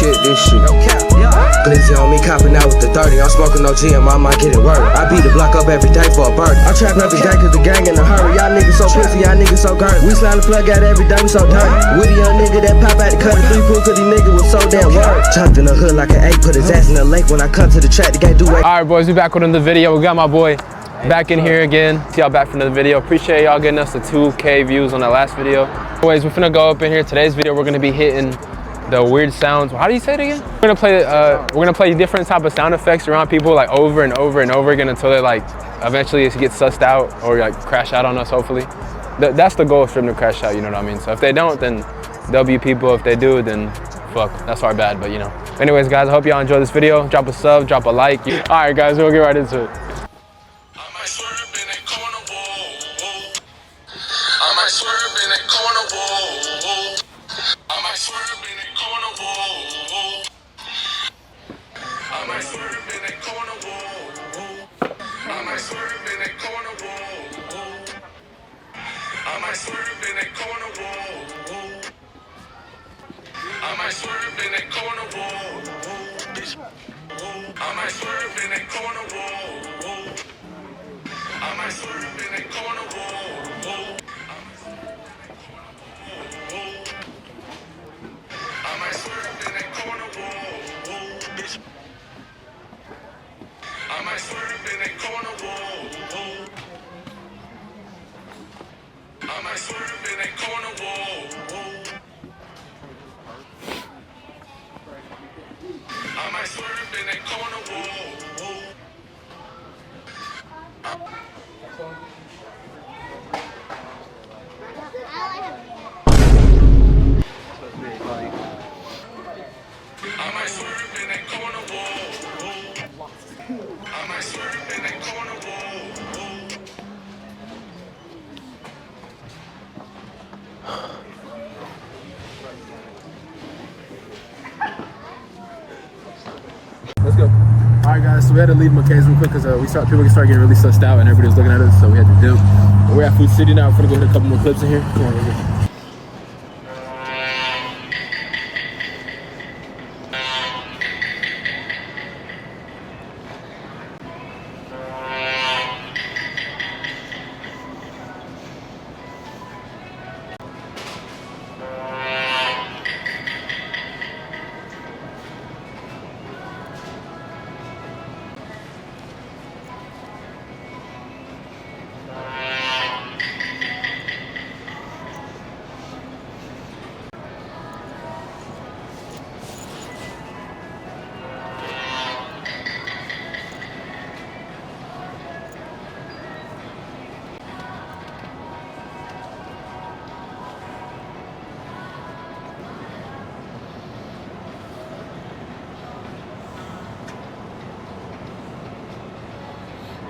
shit, this shit. Glizzy on me, copping out with the 30. I'm smoking no G and my mind getting worried. I beat the block up every day for a bird. I trap every day cause the gang in a hurry. Y'all niggas so pussy, y'all niggas so gurt. We slide the plug out every day, we so dirty. With a young nigga that pop out the cut, 3 pool cause these niggas was so damn word. Jumped in the hood like an 8, put his ass in the lake. When I come to the track, the gang do it. All right, boys, we back with another video. We got my boy back in here again. See y'all back for another video. Appreciate y'all getting us the 2K views on that last video. Anyways, we're finna go up in here. Today's video, we're gonna be hitting the weird sounds. How do you say it again? We're gonna play different type of sound effects around people like over and over and over again until they like eventually it gets sussed out or like crash out on us. Hopefully, that's the goal for them to crash out. You know what I mean? So if they don't, then there'll be people. If they do, then fuck, that's our bad. But you know. Anyways, guys, I hope y'all enjoy this video. Drop a sub, drop a like. All right, guys, we'll get right into it. Let's go. All right, guys. So we had to leave McKay's real quick because people started getting really sussed out and everybody was looking at us, so we had to dip. But we're at Food City now. We're gonna go hit a couple more clips in here. Come on, let's go.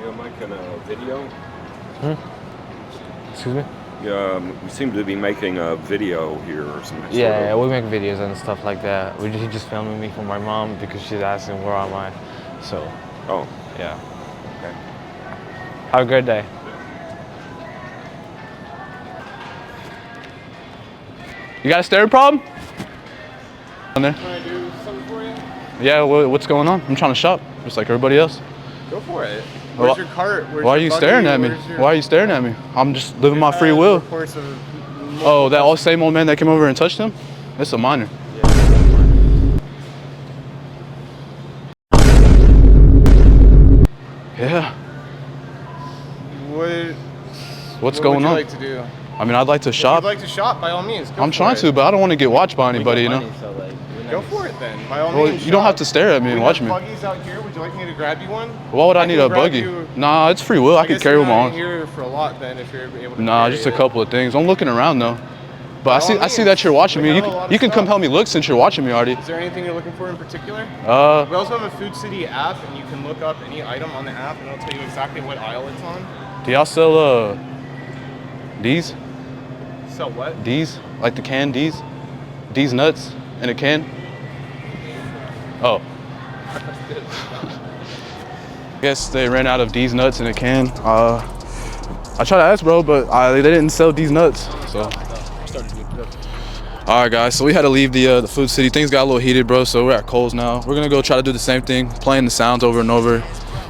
You're making a video? Excuse me? Yeah, we seem to be making a video here or something. Yeah, we make videos and stuff like that. He just filming me for my mom because she's asking where am I. So. Oh. Yeah. Okay. Have a great day. You got a staring problem? On there. Can I do something for you? Yeah. What's going on? I'm trying to shop, just like everybody else. Go for it. Where's your cart? Where's Why are your you buggy? staring at me? Where's Why are you staring at me? I'm just living my free will. Oh, that same old man that came over and touched him? That's a minor. Yeah. What's going on? What would you like to do? I mean, I'd like to shop. If you'd like to shop, by all means. I'm trying to, but I don't want to get watched by anybody, you know? Go for it then. By all Well, means. you don't have to stare at me and watch me. Buggies out here. Would you like me to grab you one? Why would I need a buggy? Nah, it's free will. I could carry them on. Here for a lot then if you're able to. Nah, just a couple of things. I'm looking around though. But I see that you're watching me. You can come help me look since you're watching me already. Is there anything you're looking for in particular? We also have a Food City app, and you can look up any item on the app, and it'll tell you exactly what aisle it's on. Do y'all sell these? Sell what? These, like the can D's? D's nuts in a can? Oh. I guess they ran out of D's nuts in a can. I tried to ask, bro, but they didn't sell D's nuts. So All right, guys, so we had to leave the food city. Things got a little heated, bro, so we're at Kohl's now. We're gonna go try to do the same thing, playing the sounds over and over.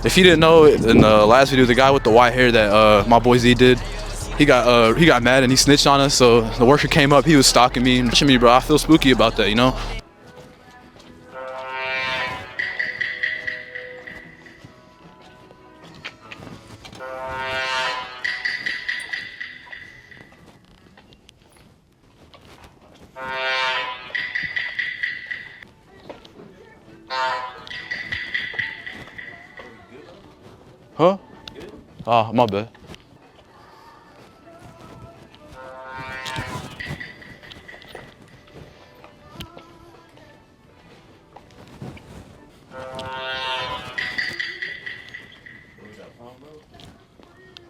If you didn't know, in the last video, the guy with the white hair that my boy Z did, he got mad and he snitched on us, so the worker came up, he was stalking me and watching me, bro. I feel spooky about that, you know? Huh? Ah, my bad.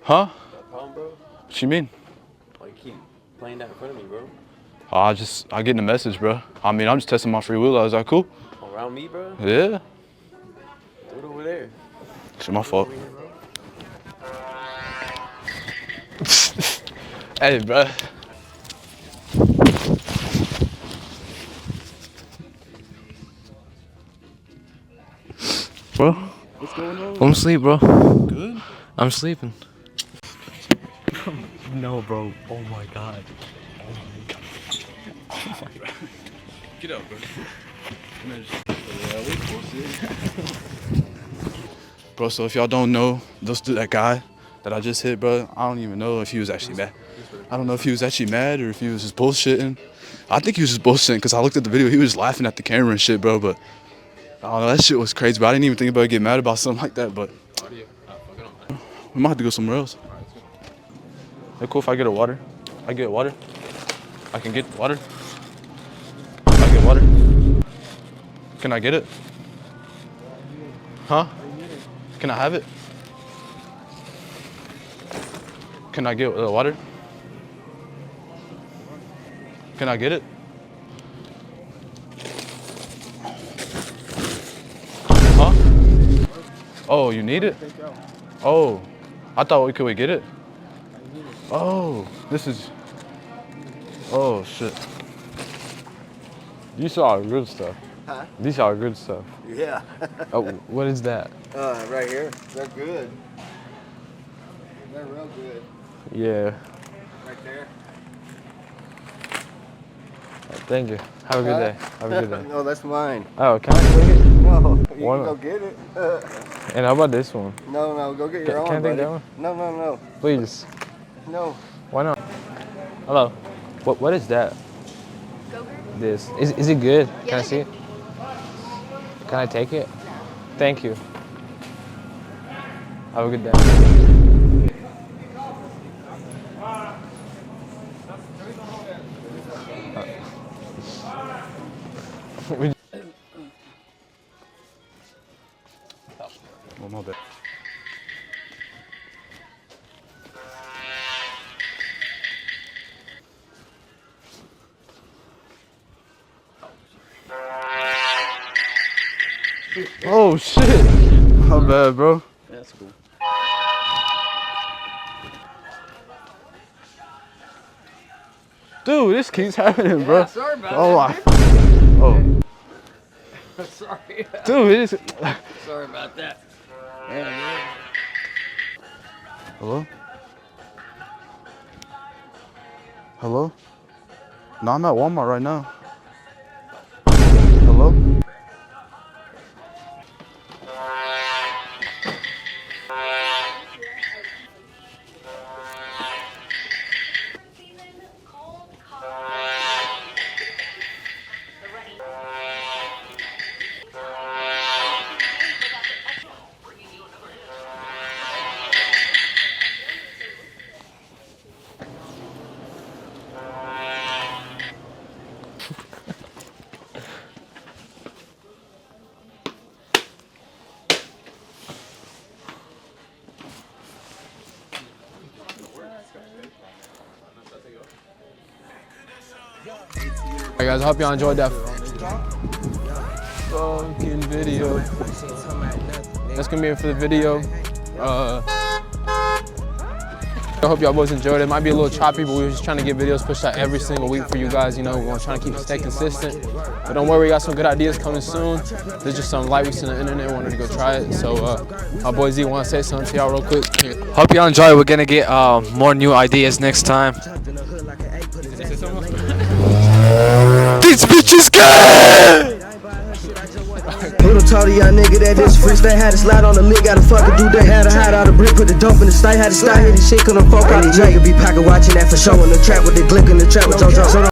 Huh? What you mean? Why you keep playing that in front of me, bro? I getting a message, bro. I mean, I'm just testing my free will. Is that cool? Around me, bro? Yeah. Do it over there. It's my fault. Hey, bro. Bro? What's going on? I'm asleep, bro. Good? I'm sleeping. No, bro. Oh my god. Get up, bro. Bro, so if y'all don't know, that guy that I just hit, bro, I don't even know if he was actually mad. I don't know if he was actually mad or if he was just bullshitting. I think he was just bullshitting because I looked at the video, he was just laughing at the camera and shit, bro, but I don't know, that shit was crazy, but I didn't even think about getting mad about something like that, but we might have to go somewhere else. Is it cool if I get a water? I get water? I can get water? I get water? Can I get it? Huh? Can I have it? Can I get water? Can I get it? Huh? Oh, you need it? Oh, I thought could we get it? Oh, this is. Oh shit. These are good stuff. Huh? These are good stuff. Yeah. Oh, what is that? Right here. They're good. They're real good. Yeah. Right there. Thank you. Have a good day. Have a good day. No, that's mine. Oh, can I take it? No, you One- can go get it. And how about this one? No, go get your own, Can I take buddy. that one? No. Please. No. Why not? Hello. What is that? Go-gurt? This. Is it good? Yeah, Can I see it? Can I take it? Thank you. Have a good day. Oh, my bad. Oh shit! My bad, bro. That's cool. Dude, this keeps happening, bro. Yeah, sorry about Oh, that. Sorry. dude, it is. Sorry about that. Hello? Hello? No, I'm at Walmart right now. Hello? Alright guys, I hope y'all enjoyed that fucking video. That's gonna be it for the video. I hope y'all boys enjoyed it. Might be a little choppy, but we were just trying to get videos pushed out every single week for you guys. You know, we're gonna try to keep it stay consistent. But don't worry, we got some good ideas coming soon. There's just some light weeks on the internet. Wanted to go try it. So, our boy Z want to say something to y'all real quick. Here. Hope y'all enjoy. We're gonna get more new ideas next time. These bitches gay! Little told a young nigga that this freak, they had to slide on the lick, got a fucking do, they had to hide all the brick, put the dope in the state, had to start hitting shit, couldn't folk out the J. Be pocket watching that for show in the trap with the glick in the trap with JoJo.